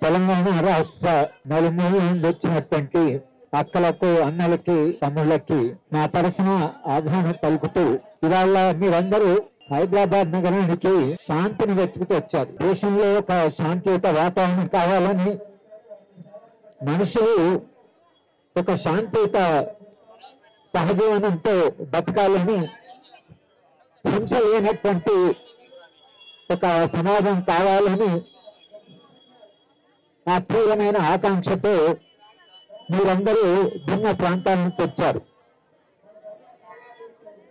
తెలంగాణ రాష్ట్ర నలుమూల నుండి వచ్చినటువంటి అక్కలకు, అన్నలకి, తమ్ముళ్ళకి నా తరఫున ఆహ్వానం పలుకుతూ, ఇవాళ మీరందరూ హైదరాబాద్ నగరానికి శాంతిని వెతుకుతూ వచ్చారు. దేశంలో ఒక శాంతియుత వాతావరణం కావాలని, మనుషులు ఒక శాంతియుత సహజీవనంతో బతకాలని, హింస లేనటువంటి ఒక సమాజం కావాలని ఆ తీవ్రమైన ఆకాంక్షతో మీరందరూ భిన్న ప్రాంతాల నుంచి వచ్చారు.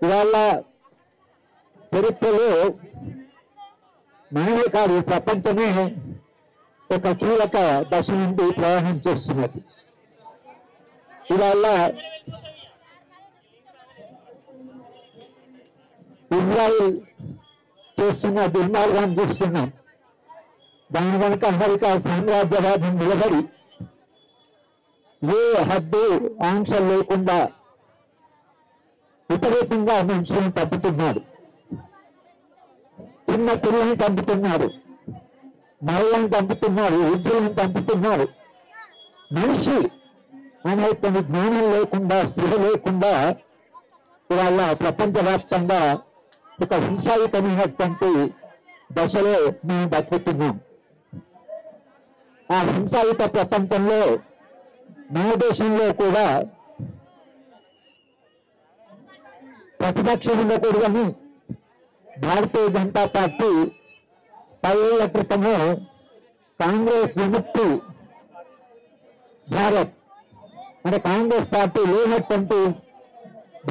ఇవాళ చరిత్రలో మనమే కాదు, ప్రపంచమే ఒక కీలక దశ నుండి ప్రయాణం చేస్తున్నది. ఇవాళ ఇజ్రాయిల్ చేస్తున్న దుర్మార్గాన్ని చూస్తున్నాం. దాని వెనుక అమెరికా సామ్రాజ్యవాదం నిలబడి ఏ హద్దు ఆంక్షలు లేకుండా విపరీతంగా మనుషులను చంపుతున్నాడు. చిన్న పిల్లల్ని చంపుతున్నారు, మహిళలను చంపుతున్నారు, వృద్ధులను చంపుతున్నారు. మనిషి అనేటువంటి జ్ఞానం లేకుండా, స్పృహ లేకుండా ఇవాళ ప్రపంచవ్యాప్తంగా ఒక హింసాయుతమైనటువంటి దశలో మేము బతుకుతున్నాం. ఆ హింసాయుత ప్రపంచంలో మన దేశంలో కూడా ప్రతిపక్షం ఉండకూడదని భారతీయ జనతా పార్టీ 10 ఏళ్ల క్రితము కాంగ్రెస్ విముక్తి భారత్ అంటే కాంగ్రెస్ పార్టీ లేనటువంటి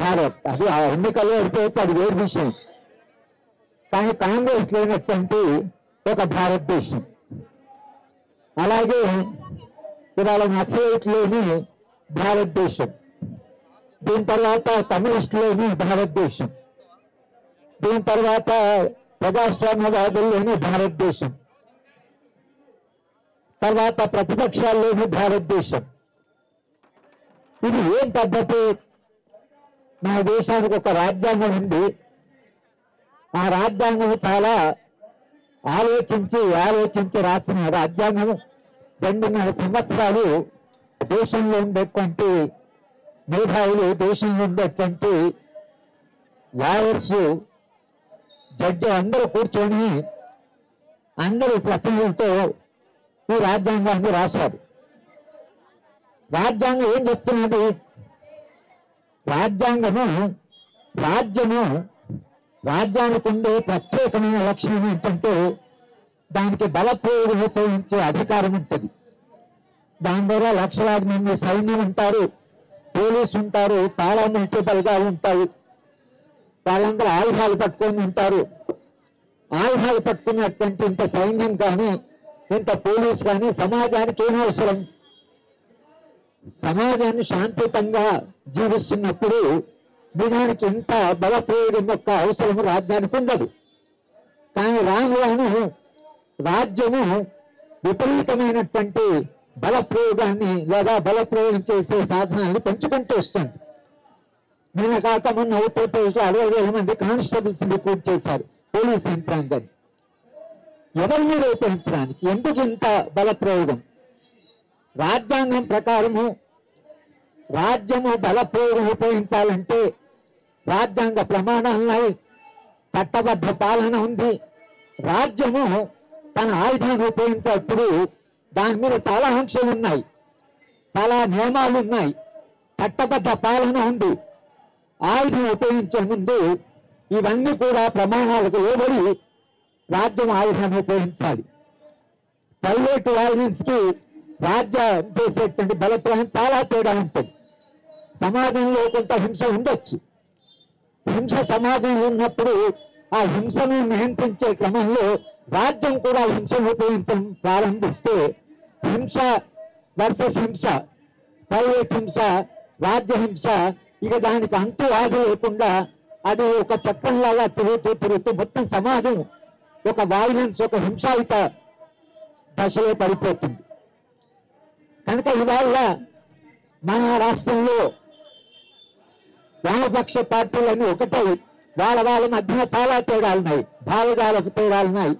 భారత్, అది ఆ ఎన్నికల్లో అయితే అది వేరు విషయం, కానీ కాంగ్రెస్ లేనటువంటి ఒక భారతదేశం. అలాగే ఇవాళ నక్సలైట్ లేని భారతదేశం, దీని తర్వాత కమ్యూనిస్ట్ లేని భారతదేశం, దీని తర్వాత ప్రజాస్వామ్యవాదులు లేని భారతదేశం, తర్వాత ప్రతిపక్షాలు లేని భారతదేశం. ఇది ఏం పద్ధతి? మన దేశానికి ఒక రాజ్యాంగం ఉంది. ఆ రాజ్యాంగం చాలా ఆలోచించి రాసిన రాజ్యాంగం 2.5 సంవత్సరాలు దేశంలో ఉండేటువంటి మేధావులు, దేశంలో ఉండేటువంటి లాయర్స్, జడ్జి అందరూ కూర్చొని అందరూ ప్రతినిధులతో ఈ రాజ్యాంగాన్ని రాశారు. రాజ్యాంగం ఏం చెప్తున్నది? రాజ్యానికి ఉండే ప్రత్యేకమైన లక్షణం ఏంటంటే దానికి బలప్రయోగం ఉపయోగించే అధికారం ఉంటుంది. దాని ద్వారా లక్షలాది మంది సైన్యం ఉంటారు, పోలీసు ఉంటారు, పారామిలిటరీ బలగాలు ఉంటాయి. వాళ్ళందరూ ఆయుధాలు పట్టుకొని ఉంటారు. ఆయుధాలు పట్టుకున్నటువంటి ఇంత సైన్యం కానీ, ఇంత పోలీసు కానీ సమాజానికి ఏం అవసరం? సమాజాన్ని శాంతియుతంగా జీవిస్తున్నప్పుడు నిజానికి ఇంత బలప్రయోగం యొక్క అవసరం రాజ్యానికి ఉండదు. కానీ రాను రాను రాజ్యము విపరీతమైనటువంటి బలప్రయోగాన్ని లేదా బలప్రయోగం చేసే సాధనాన్ని పెంచుకుంటూ వస్తుంది. నిన్న కాక మొన్న ఉత్తరప్రదేశ్లో 60,000 మంది కానిస్టేబుల్స్ రిక్రూట్ చేశారు పోలీస్ యంత్రాంగాన్ని. ఎవరిని రూపొందించడానికి? ఎందుకు ఇంత బలప్రయోగం? రాజ్యాంగం ప్రకారము రాజ్యము బలప్రయోగం ఉపయోగించాలంటే రాజ్యాంగ ప్రమాణాలున్నాయి, చట్టబద్ధ పాలన ఉంది. రాజ్యము తన ఆయుధాన్ని ఉపయోగించేటప్పుడు దాని మీద చాలా ఆంక్షలు ఉన్నాయి, చాలా నియమాలు ఉన్నాయి, చట్టబద్ధ పాలన ఉంది. ఆయుధం ఉపయోగించే ముందు ఇవన్నీ కూడా ప్రమాణాలకు లోబడి రాజ్యం ఆయుధాన్ని ఉపయోగించాలి. ప్రైవేట్ వైలెన్స్కి రాజ్యం చేసేటువంటి బలప్రయోగం చాలా తేడా ఉంటుంది. సమాజంలో కొంత హింస ఉండొచ్చు. హింస సమాజంలో ఉన్నప్పుడు ఆ హింసను నియంత్రించే క్రమంలో రాజ్యం కూడా హింసను ఉపయోగించడం ప్రారంభిస్తే హింస వర్సెస్ హింస, ప్రైవేట్ హింస, రాజ్య హింస, ఇక దానికి అంతు ఆది లేకుండా అది ఒక చక్రంలాగా తిరుగుతూ మొత్తం సమాజం ఒక వైలెన్స్, ఒక హింసాయుత దశలో పడిపోతుంది. కనుక ఇవాళ మన రాష్ట్రంలో వామపక్ష పార్టీలన్నీ ఒకటై వాళ్ళ మధ్యన చాలా తేడాలున్నాయి, భావజాలకు తేడాలున్నాయి.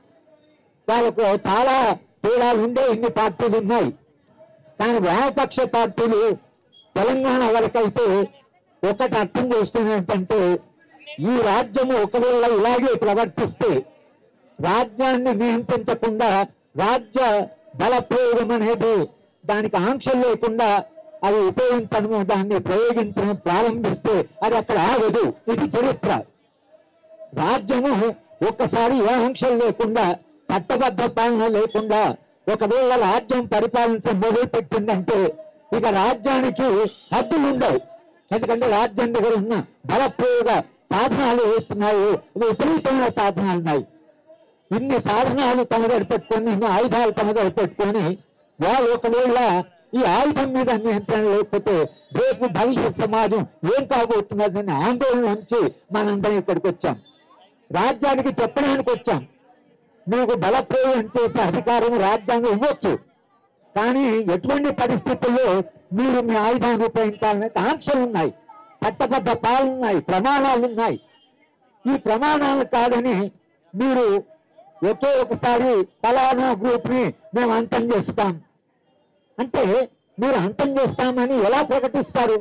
వాళ్ళకు చాలా తేడాలు ఉండే ఇన్ని పార్టీలు ఉన్నాయి. కానీ వామపక్ష పార్టీలు తెలంగాణ వరకైతే ఒకటి అర్థం చేస్తున్నది ఏంటంటే, ఈ రాజ్యము ఒకవేళ ఇలాగే ప్రవర్తిస్తే రాజ్యాన్ని నియంత్రించకుండా రాజ్య బల ప్రయోగం అనేది దానికి ఆంక్షలు లేకుండా అది ఉపయోగించడము, దాన్ని ప్రయోగించడం ప్రారంభిస్తే అది అక్కడ ఆగదు. ఇది చరిత్ర. రాజ్యము ఒక్కసారి ఏ ఆంక్షలు లేకుండా, చట్టబద్ధ పాలన లేకుండా ఒకవేళ రాజ్యం పరిపాలించడం మొదలు పెట్టిందంటే ఇక రాజ్యానికి హద్దులు ఉండవు. ఎందుకంటే రాజ్యం దగ్గర ఉన్న బలప్రయోగ సాధనాలు ఏవైతున్నాయో విపరీతమైన సాధనాలు ఉన్నాయి. ఇన్ని సాధనాలు తమ దగ్గర పెట్టుకొని, ఇన్ని ఆయుధాలు తమ దగ్గర పెట్టుకొని వాళ్ళు ఒకవేళ ఈ ఆయుధం మీద నియంత్రణ లేకపోతే రేపు భవిష్యత్ సమాజం ఏం కాబోతున్నదని ఆందోళన నుంచి మనందరం ఇక్కడికి వచ్చాం. రాజ్యానికి చెప్పడానికి వచ్చాం, మీకు బలప్రయోగం చేసే అధికారం రాజ్యాంగం ఇవ్వచ్చు, కానీ ఎటువంటి పరిస్థితుల్లో మీరు మీ ఆయుధాన్ని ఉపయోగించాలనే ఆంక్షలు ఉన్నాయి, చట్టబద్ధ పాలన ఉన్నాయి, ప్రమాణాలు ఉన్నాయి. ఈ ప్రమాణాలు కాదని మీరు ఒకే ఒకసారి ఫలానా గ్రూప్ ని మేము అంతం చేస్తాం అంటే మీరు అంతం చేస్తామని ఎలా ప్రకటిస్తారు?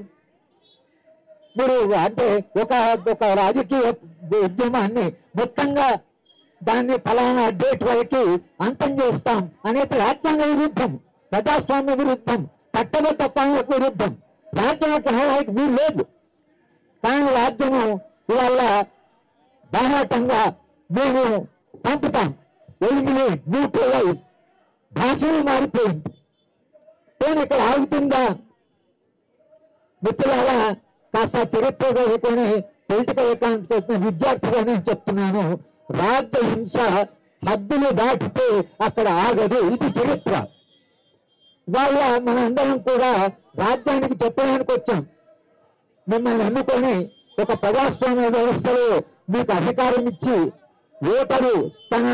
మీరు అంటే ఒక రాజకీయ ఉద్యమాన్ని మొత్తంగా దాన్ని ఫలానా డేట్ వరకు అంతం చేస్తాం అనేది రాజ్యాంగ విరుద్ధం, ప్రజాస్వామ్య విరుద్ధం, చట్టబద్ధ పాలనకు విరుద్ధం. రాజ్యాంగానికి వీలు లేదు. కానీ రాజ్యము ఇవాళ బాహాటంగా మేము చంపుతాం, ఎలిమినేట్, న్యూట్రలైజ్, భాషలు మారిపోయింది. నేను ఇక్కడ ఆగుతుందా? మిత్రులారా, కాస్త చరిత్ర చదువుకొని పొలిటికల్ ఎకానమీ చదువుతున్న విద్యార్థిగా నేను చెప్తున్నాను, రాజ్య హింస హద్దులు దాటితే అక్కడ ఆగదు. ఇది చరిత్ర. వాళ్ళ మన అందరం కూడా రాజ్యానికి చెప్పడానికి వచ్చాం. మిమ్మల్ని ఎన్నుకొని ఒక ప్రజాస్వామ్య వ్యవస్థలో మీకు అధికారం ఇచ్చి ఓటరు తన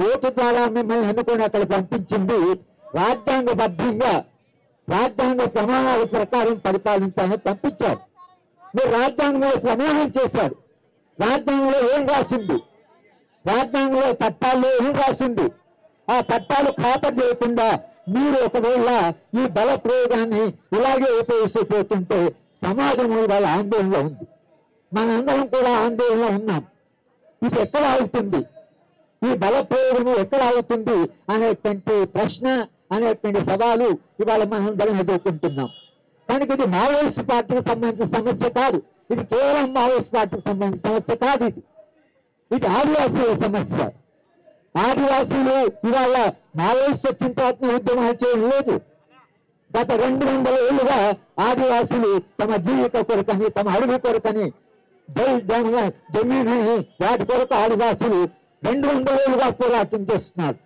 ఓటు ద్వారా మిమ్మల్ని ఎన్నుకొని అక్కడ పంపించింది రాజ్యాంగబద్ధంగా రాజ్యాంగ ప్రమాణాల ప్రకారం పరిపాలించాలని పంపించారు. మీరు రాజ్యాంగంలో ప్రమాణం చేశారు. రాజ్యాంగంలో ఏం రాసింది? రాజ్యాంగంలో చట్టాల్లో ఏం రాసింది? ఆ చట్టాలు ఖాతరు చేయకుండా మీరు ఒకవేళ ఈ బల ప్రయోగాన్ని ఇలాగే ఉపయోగిస్తూ సమాజం వాళ్ళ ఆందోళనలో ఉంది. మనందరం కూడా ఆందోళనలో ఉన్నాం. ఇది ఎక్కడ ఆగుతుంది? ఈ బల ప్రయోగము ఎక్కడ ఆగుతుంది అనేటువంటి ప్రశ్న, అనేటువంటి సవాలు ఇవాళ మనందరం ఎదుర్కొంటున్నాం. కనుక ఇది మావోయిస్ట్ పార్టీకి సంబంధించిన సమస్య కాదు. ఇది కేవలం మావోయిస్ట్ పార్టీకి సంబంధించిన సమస్య కాదు. ఇది ఆదివాసీల సమస్య. ఆదివాసీలు ఇవాళ మావోయిస్ట్ వచ్చిన తర్వాత ఉద్యమాలు చేయడం లేదు. గత 200 ఏళ్ళుగా ఆదివాసులు తమ జీవిత కొరకని, తమ అడవి కొరకని, జమీన్ అని వాటి కొరకు ఆదివాసులు 200 ఏళ్ళుగా పోరాటం చేస్తున్నారు.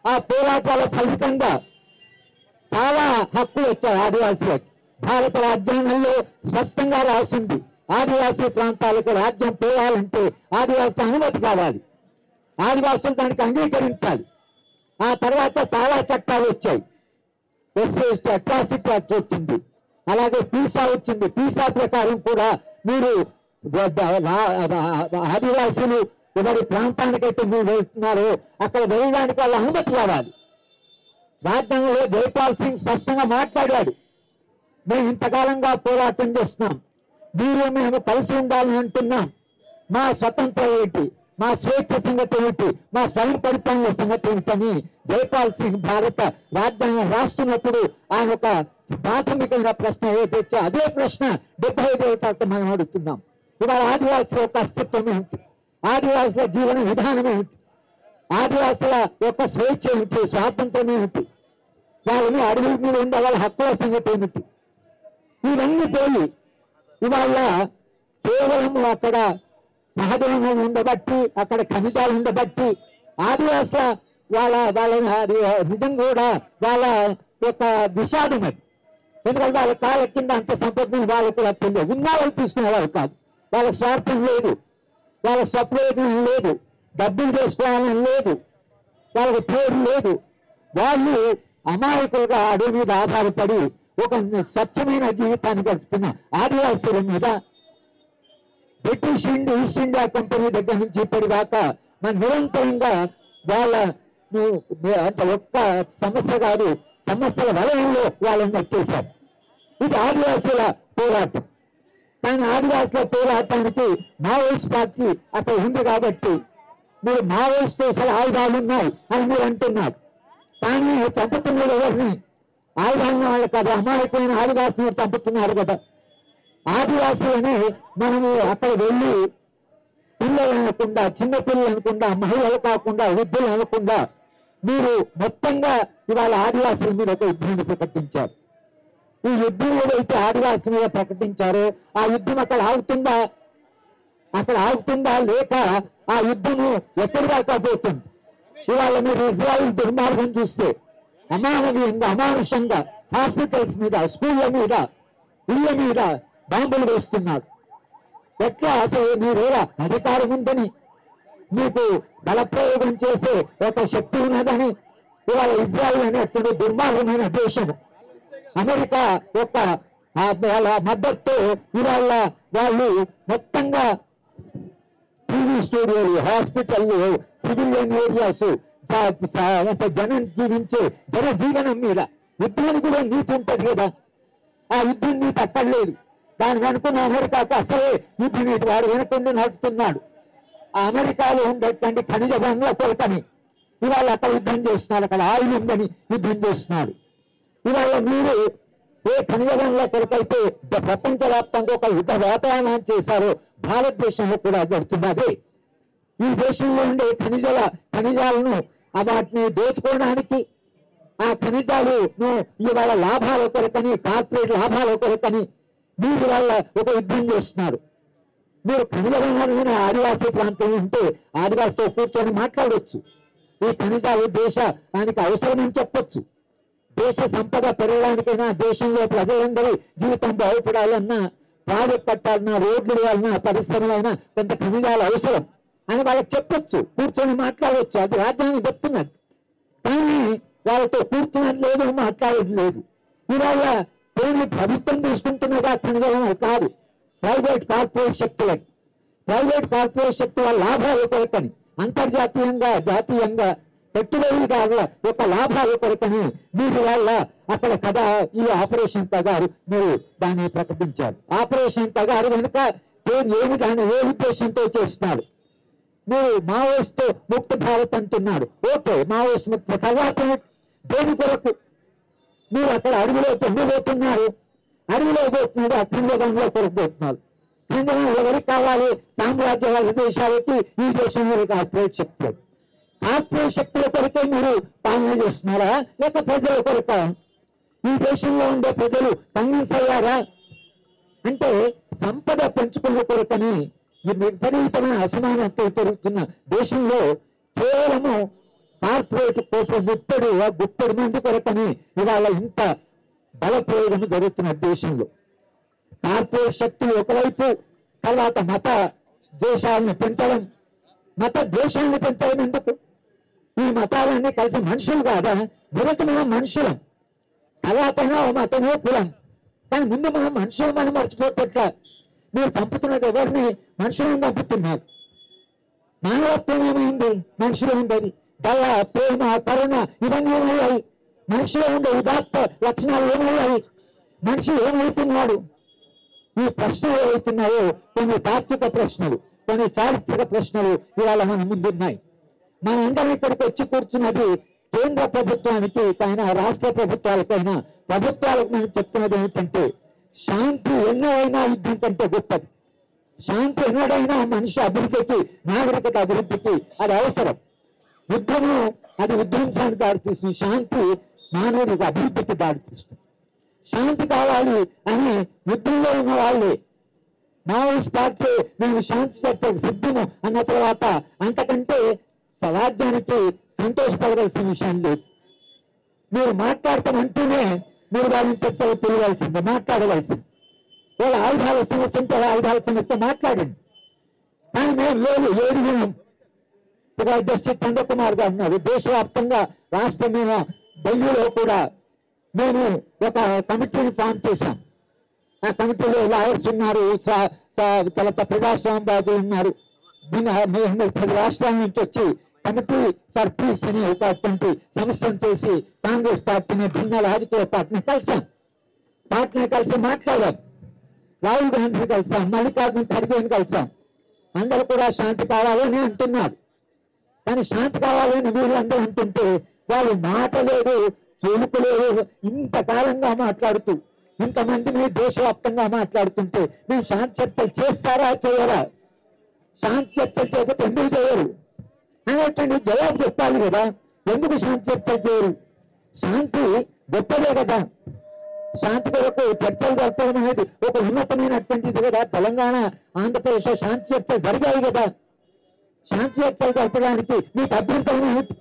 ఆ పోరాటాల ఫలితంగా చాలా హక్కులు వచ్చాయి ఆదివాసులకు. భారత రాజ్యాంగంలో స్పష్టంగా రాసింది, ఆదివాసీ ప్రాంతాలకు రాజ్యం పోవాలంటే ఆదివాసుల అనుమతి కావాలి, ఆదివాసులు దానికి అంగీకరించాలి. ఆ తర్వాత చాలా చట్టాలు వచ్చాయి. ఎస్సీ అట్రాసిటీ యాక్ట్ వచ్చింది, అలాగే పీసా వచ్చింది. పీసా ప్రకారం కూడా మీరు ఆదివాసులు ఎవరి ప్రాంతానికైతే మీరు వెళ్తున్నారో అక్కడ వెళ్ళడానికి వాళ్ళ అనుమతి కావాలి. రాజ్యాంగంలో జైపాల్ సింగ్ స్పష్టంగా మాట్లాడాడు, మేము ఇంతకాలంగా పోరాటం చేస్తున్నాం, మీరు మేము కలిసి ఉండాలని అంటున్నాం, మా స్వతంత్రం ఏంటి, మా స్వేచ్ఛ సంగతి ఏమిటి, మా స్వయం పరిపాలన సంగతి ఏమిటని జైపాల్ సింగ్ భారత రాజ్యాంగం రాస్తున్నప్పుడు ఆయన ఒక ప్రాథమికమైన ప్రశ్న ఏదైతే అదే ప్రశ్న 75 తర్వాత మనం అడుగుతున్నాం. ఇవాళ ఆదివాసుల యొక్క అస్తిత్వం ఏమిటి, ఆదివాసుల జీవన విధానం ఏమిటి, ఆదివాసుల యొక్క స్వేచ్ఛ ఏమిటి, స్వాతంత్రం ఏమిటి, వాళ్ళని అడవి మీద ఉండే వాళ్ళ హక్కుల సంగతి ఏమిటి, ఇవన్నీ పోయి ఇవాళ కేవలం అక్కడ సహజంగా ఉండబట్టి, అక్కడ ఖనిజాలు ఉండబట్టి ఆదివాసుల వాళ్ళని నిజం కూడా వాళ్ళ యొక్క విషాదం అది. ఎందుకంటే వాళ్ళ కాళ్ళ కింద అంత సంపదని వాళ్ళకు కూడా తెలియదు. ఉన్న వాళ్ళు తీసుకునేవాళ్ళు కాదు. వాళ్ళకి స్వార్థం లేదు, వాళ్ళకి స్వప్రయోజనం లేదు, డబ్బులు చేసుకోవాలని లేదు, వాళ్ళకి పేరు లేదు. వాళ్ళు అమాయకులుగా అడవి మీద ఆధారపడి ఒక స్వచ్ఛమైన జీవితాన్ని గడుపుతున్న ఆదివాసుల మీద బ్రిటిష్ ఈస్ట్ ఇండియా కంపెనీ దగ్గర నుంచి ఇప్పటిదాకా మన నిరంతరంగా వాళ్ళ అంటే ఒక్క సమస్య కాదు, సమస్యల వలయంలో వాళ్ళని నెట్టేశారు. ఇది ఆదివాసుల పోరాటం. కానీ ఆదివాసుల పోరాటానికి మావోయిస్ట్ పార్టీ అక్కడ ఉంది కాబట్టి మీరు మావోయిస్ట్ అసలు ఆయుధాలు ఉన్నాయి అని మీరు అంటున్నారు. కానీ చంపుతున్నారు ఎవరిని? ఆయుధాలను వాళ్ళు కదా, అమాయకమైన ఆదివాసులను చంపుతున్నారు కదా. ఆదివాసులని మనము అక్కడ వెళ్ళి పిల్లలు అనకుండా, చిన్నపిల్లలు అనకుండా, మహిళలు కాకుండా, వృద్ధులు అనకుండా మీరు మొత్తంగా ఇవాళ ఆదివాసుల మీద ఒక యుద్ధాన్ని ప్రకటించారు. ఈ యుద్ధం ఏదైతే ఆదివాసుల మీద ప్రకటించారో ఆ యుద్ధం అక్కడ ఆగుతుందా? అక్కడ ఆగుతుందా? లేక ఆ యుద్ధము ఎక్కడి దాకా పోతుంది? ఇవాళ మీరు ఇజ్రాయిల్ దుర్మార్గం చూస్తే అమానవీయంగా, అమానుషంగా హాస్పిటల్స్ మీద, స్కూళ్ళ మీద, ఇళ్ళ మీద బాంబులు వేస్తున్నారు. ఎట్లా అసలు మీరేలా అధికారం ఉందని, మీకు బలప్రయోగం చేసే ఒక శక్తి ఉన్నదని? ఇవాళ ఇజ్రాయిల్ అనేటువంటి దుర్మార్గమైన దేశం అమెరికా యొక్క వాళ్ళ మద్దతుతో ఇవాళ వాళ్ళు మొత్తంగా టీవీ స్టూడియోలు, హాస్పిటల్లు, సివిలియన్ ఏరియాస్, జనం జీవించే జనజీవనం మీద యుద్ధానికి కూడా నీతి ఉంటుంది కదా. ఆ యుద్ధం నీతి అక్కర్లేదు. దాని వెనుకున్న అమెరికాకు అసలే యుద్ధ నీతి వాడు వెనుకుండి నడుపుతున్నాడు. ఆ అమెరికాలో ఉండేటువంటి ఖనిజ వనరుల కొరతని ఇవాళ అక్కడ యుద్ధం చేస్తున్నారు. అక్కడ ఆయిల్ ఉందని యుద్ధం చేస్తున్నాడు. ఇవాళ మీరు ఏ ఖనిజ వనరుల కొరకైతే ప్రపంచవ్యాప్తంగా ఒక యుద్ధ వాతావరణం చేశారో భారతదేశంలో కూడా జరుగుతున్నది. ఈ దేశంలో ఉండే ఖనిజాలను వాటిని దోచుకోవడానికి, ఆ ఖనిజాలను ఇవాళ లాభాల కొరకని, కార్పొరేట్ లాభాల కొరకని మీరు వాళ్ళ ఒక యుద్ధం చేస్తున్నారు. మీరు ఖనిజ వనరులైన ఆదివాసీ ప్రాంతం ఉంటే ఆదివాసితో కూర్చొని మాట్లాడవచ్చు. ఈ ఖనిజాలు దేశానికి అవసరమని చెప్పొచ్చు. దేశ సంపద పెరగడానికైనా, దేశంలో ప్రజలందరూ జీవితం బాగుపడాలన్నా, ప్రాజెక్ట్ కట్టాలన్నా, రోడ్లు వేయాలన్నా, పరిశ్రమలైనా కొంత ఖనిజాలు అవసరం అని వాళ్ళకి చెప్పొచ్చు. కూర్చొని మాట్లాడవచ్చు. అది రాజ్యాంగం చెప్తున్నది. కానీ వాళ్ళతో కూర్చున్నది లేదు, మాట్లాడేది లేదు. ఇవాళ ప్రభుత్వం తీసుకుంటున్నదా ఖనిజాలను కాదు, ప్రైవేట్ కార్పొరేట్ శక్తులని. ప్రైవేట్ కార్పొరేట్ శక్తుల లాభాల కొరకని, అంతర్జాతీయంగా, జాతీయంగా పెట్టుబడిదారుల యొక్క లాభాల కొరకని మీరు వాళ్ళ అక్కడ కదా ఈ ఆపరేషన్ తగారు మీరు దాన్ని ప్రకటించారు. ఆపరేషన్ తగారు వెనుక ఏమి దాన్ని ఏ ఉద్దేశంతో చేస్తున్నారు? మీరు మావోయిస్ట్ ముక్త భారత్ అంటున్నారు. ఓకే, మావోయిస్ట్ ముక్త తర్వాత దేని కొరకు మీరు అక్కడ అడవిలో తొంగిపోతున్నారు? అడవిలో పోతున్నారు, ఖనిజంలో కొరకు పోతున్నారు. ఖనిజం ఎవరికి కావాలి? సామ్రాజ్యవాద దేశాలకి, ఈ దేశంలో కార్పొరేట్ శక్తులు. కార్పొరేట్ శక్తుల కొరకే మీరు పాలన చేస్తున్నారా, లేక ప్రజల కొరక? ఈ దేశంలో ఉండే ప్రజలు కన్విన్స్ అయ్యారా? అంటే సంపద పెంచుకునే కొరకని ఈ విపరీతమైన అసమానత పెరుగుతున్న దేశంలో కేవలము కార్పొరేట్ గుప్పెడు మంది కొరకని ఇవాళ ఇంత బలప్రయోగం జరుగుతున్న దేశంలో. కార్పొరేట్ శక్తులు ఒకవైపు, తర్వాత మత ద్వేషాలను పెంచడం. మత ద్వేషాలను పెంచడం ఎందుకు? ఈ మతాలన్నీ కలిసి మనుషులు కాదా? మొదట మనం మనుషులం, తర్వాతైనా మతమే కులం. కానీ ముందు మనం మనుషులు మనం మర్చిపోతే మీరు చంపుతున్నది ఎవరిని? మనుషులను చంపుతున్నారు. మానవత్వం ఏమైంది? మనుషులు ఉండేది దయ, ప్రేమ, కరుణ ఇవన్నీ ఏమయ్యాయి? మనిషిలో ఉండే ఉదాత్త లక్షణాలు ఏమయ్యాయి? మనిషి ఏమవుతున్నాడు? ఈ ప్రశ్నలు ఏవైతున్నాయో కొన్ని తాత్విక ప్రశ్నలు, కొన్ని చారిత్రక ప్రశ్నలు ఇవాళ మన ముందున్నాయి. మనందరం ఇక్కడికి వచ్చి కూర్చున్నది కేంద్ర ప్రభుత్వానికి అయినా, రాష్ట్ర ప్రభుత్వాలకైనా, ప్రభుత్వాలకు మనం చెప్తున్నది ఏమిటంటే శాంతి ఎన్నడైనా యుద్ధం కంటే గొప్పది. శాంతి ఎన్నడైనా మనిషి అభివృద్ధికి, నాగరికత అభివృద్ధికి అది అవసరం. యుద్ధము అది విధ్వంసానికి దారితీస్తుంది, శాంతి మానవుడికి అభివృద్ధికి దారితీస్తుంది. శాంతి కావాలి అని యుద్ధంలో ఉన్న వాళ్ళే మావోయిస్ట్ పార్టీ మేము శాంతి చర్చకు సిద్ధము అన్న తర్వాత అంతకంటే రాజ్యానికి సంతోషపడవలసిన విషయం లేదు. మీరు మాట్లాడతామంటూనే మీరు వాళ్ళని చర్చలు పిలవాల్సిందే, మాట్లాడవలసింది. వాళ్ళ ఆయుధాల సమస్య ఉంటే ఆయుధాల సమస్య మాట్లాడండి. కానీ మేము లేదు, ఏది వినం. ఇక జస్టిస్ చంద్రకుమార్ గారు ఉన్నారు. దేశవ్యాప్తంగా రాష్ట్రం మీద ఢిల్లీలో కూడా మేము ఒక కమిటీని ఫామ్ చేశాం. ఆ కమిటీలో లాయర్స్ ఉన్నారు, తర్వాత ప్రజాస్వామ్యవాదులు ఉన్నారు. 10 రాష్ట్రాల నుంచి వచ్చి కమిటీ ఫర్ పీస్ అనే ఒక అటువంటి సంస్థను చేసి కాంగ్రెస్ పార్టీని భిన్న రాజకీయ పార్టీని కలిసి మాట్లాడాం. రాహుల్ గాంధీని కలిసాం, మల్లికార్జున ఖర్గేని కలిసాం. అందరూ కూడా శాంతి కావాలని అంటున్నారు. కానీ శాంతి కావాలని వీళ్ళందరూ అంటుంటే వాళ్ళు మాట లేదు, చెలుపు లేదు. ఇంతకాలంగా మాట్లాడుతూ ఇంతమందిని దేశవ్యాప్తంగా మాట్లాడుతుంటే మేము శాంతి చర్చలు చేస్తారా చేయరా? శాంతి చర్చలు చేయకపోతే ఎందుకు చేయరు అనేటువంటి జవాబు చెప్పాలి కదా. ఎందుకు శాంతి చర్చలు చేయరు? శాంతి గొప్పదే కదా. శాంతి కొరకు చర్చలు జరపడం అనేది ఒక ఉన్నతమైనటువంటిది కదా. తెలంగాణ, ఆంధ్రప్రదేశ్లో శాంతి చర్చలు జరిగాయి కదా. శాంతి చర్చలు జరపడానికి మీకు అభ్యంతరం ఏమిటి?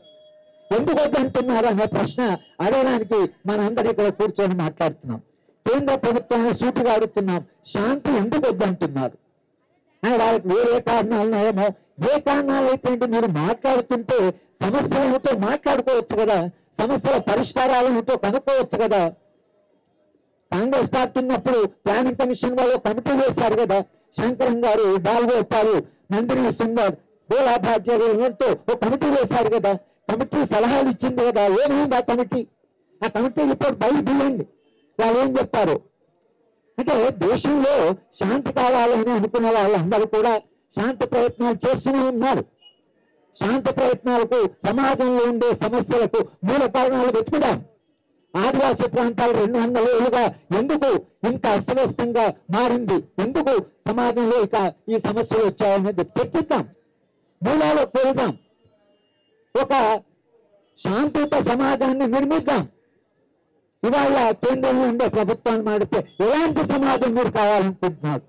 ఎందుకు వద్దంటున్నారు అనే ప్రశ్న అడగడానికి మనందరూ ఇక్కడ కూర్చొని మాట్లాడుతున్నాం. కేంద్ర ప్రభుత్వాన్ని సూటిగా అడుగుతున్నాం, శాంతి ఎందుకు వద్దంటున్నారు అని. వాళ్ళకి వేరే కారణాలున్నాయేమో. ఏ కారణాలు అయితే మీరు మాట్లాడుతుంటే సమస్యలు ఏమిటో మాట్లాడుకోవచ్చు కదా, సమస్యల పరిష్కారాలు ఏమిటో కనుక్కోవచ్చు కదా. కాంగ్రెస్ పార్టీ ఉన్నప్పుడు ప్లానింగ్ కమిషన్ వాళ్ళు కమిటీ వేశారు కదా. శంకరం గారు, బాలగోపాల్, నందిని సుందర్, గోలాభాచార్యులతో ఒక కమిటీ వేశారు కదా. కమిటీ సలహాలు ఇచ్చింది కదా. ఏమైంది ఆ కమిటీ? ఆ కమిటీ రిపోర్ట్ బయట తీయండి. వాళ్ళు ఏం చెప్పారు అంటే దేశంలో శాంతి కావాలని అనుకున్న వాళ్ళందరూ కూడా శాంతి ప్రయత్నాలు చేస్తూనే ఉన్నారు. శాంతి ప్రయత్నాలకు, సమాజంలో ఉండే సమస్యలకు మూల కారణాలు వెతుకుదాం. ఆదివాసీ ప్రాంతాలు 200 ఏళ్ళుగా ఎందుకు ఇంత అస్తవ్యస్తంగా మారింది, ఎందుకు సమాజంలో ఇక ఈ సమస్యలు వచ్చాయనేది చర్చిద్దాం, మూలాలో కోరుదాం. ఒక శాంతియుత సమాజాన్ని నిర్మిద్దాం. ఇవాళ కేంద్రంలో ఉండే ప్రభుత్వాన్ని మాడితే ఎలాంటి సమాజం మీరు కావాలనుకుంటున్నారు?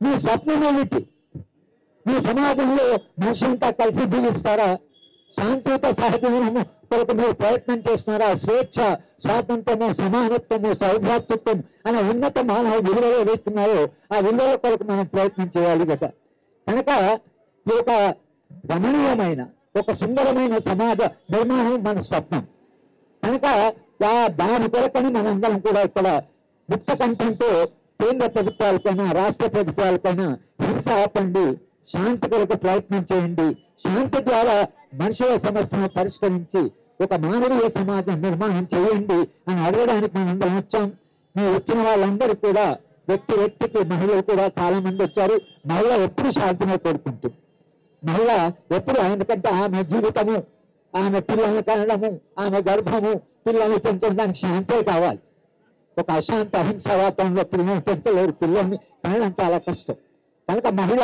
మీ స్వప్నం ఏమిటి? మీ సమాజంలో మనుషులంతా కలిసి జీవిస్తారా? శాంతియుత సహజీవనము కొరకు మీరు ప్రయత్నం చేస్తున్నారా? స్వేచ్ఛ, స్వాతంత్రము, సమానత్వము, సౌభ్రాతృత్వం అనే ఉన్నత మానవ విలువలు ఏవైతున్నాయో ఆ విలువల కొరకు మనం ప్రయత్నం చేయాలి కదా. కనుక ఈ ఒక రమణీయమైన, ఒక సుందరమైన సమాజ నిర్మాణం మన స్వప్నం. కనుక దాని కొరకని మనందరం కూడా ఇక్కడ ముక్త కంఠంతో కేంద్ర ప్రభుత్వాలకైనా రాష్ట్ర ప్రభుత్వాలకైనా హింస ఆపండి, శాంతి కొరకు ప్రయత్నం చేయండి. శాంతి ద్వారా మనుషుల సమస్యను పరిష్కరించి ఒక మానవీయ సమాజం నిర్మాణం చేయండి అని అడగడానికి మనందరం వచ్చాం. మేము వచ్చిన వాళ్ళందరూ కూడా వ్యక్తికి మహిళలు కూడా చాలా మంది వచ్చారు. మహిళ ఎప్పుడు శాంతిని కోరుకుంటుంది. మహిళ ఎప్పుడు, ఎందుకంటే ఆమె జీవితము, ఆమె పిల్లల్ని కనడము, ఆమె గర్భము, పిల్లల్ని పెంచడానికి శాంతే కావాలి. ఒక అశాంత అహింస వాతావరణంలో పిల్లల్ని పెంచలేరు. పిల్లల్ని కనడం చాలా కష్టం. కనుక మహిళ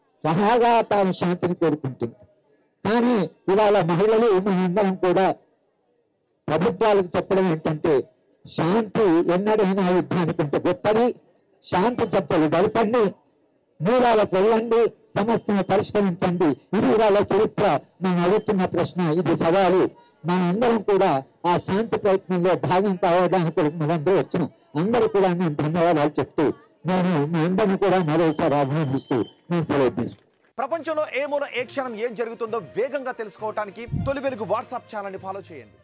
స్వహాగా తాను శాంతిని కోరుకుంటుంది. కానీ ఇవాళ మహిళలు మనందరం కూడా ప్రభుత్వాలకు చెప్పడం ఏంటంటే శాంతి ఎన్నడైనా యుద్ధానికంటే గొప్పది. శాంతి చర్చలు జరపండి, మూలాలకు వెళ్ళండి, సమస్యను పరిష్కరించండి. ఇది ఇవాళ చరిత్ర. మనం అడుగుతున్న ప్రశ్న, ఇది సవాలు. మనందరం కూడా ఆ శాంతి ప్రయత్నంలో భాగం కావడానికి మనందరూ వచ్చినాం. అందరూ కూడా నేను ధన్యవాదాలు చెప్తూ నేను మీ అందరినీ కూడా మరోసారి అభినందిస్తూ నేను సెలవు తీసుకుంటాను. ప్రపంచంలో ఏ మూల ఏ క్షణం ఏం జరుగుతుందో వేగంగా తెలుసుకోవడానికి తొలి వెలుగు వాట్సాప్ ఛానల్ని ఫాలో చేయండి.